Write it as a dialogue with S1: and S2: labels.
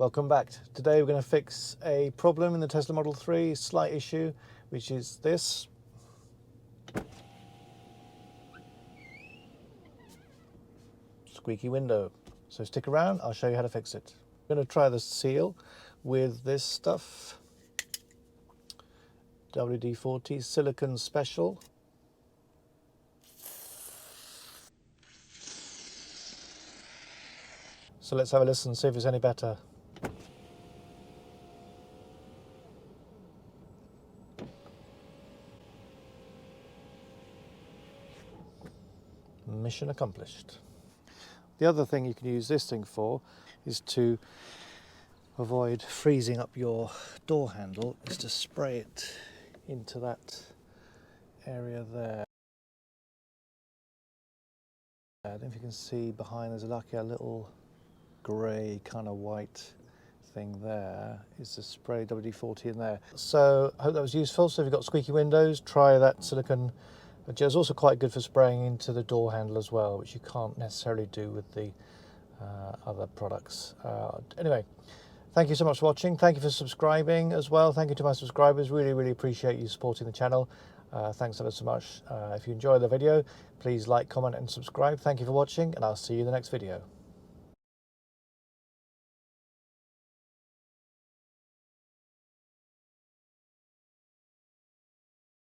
S1: Welcome back. Today we're going to fix a problem in the Tesla Model 3, slight issue, which is this. Squeaky window. So stick around, I'll show you how to fix it. I'm going to try the seal with this stuff. WD-40 Silicone Special. So let's have a listen and see if it's any better. Mission accomplished. The other thing you can use this thing for is to avoid freezing up your door handle, is to spray it into that area there. I don't know if you can see behind, there's like a little grey kind of white thing there, is to spray WD-40 in there. So I hope that was useful. So if you've got squeaky windows, try that silicone gel. It's also quite good for spraying into the door handle as well, which you can't necessarily do with the other products. Anyway, thank you so much for watching. Thank you for subscribing as well. Thank you to my subscribers. Really appreciate you supporting the channel. Thanks ever so much. If you enjoyed the video, please like, comment and subscribe. Thank you for watching, and I'll see you in the next video.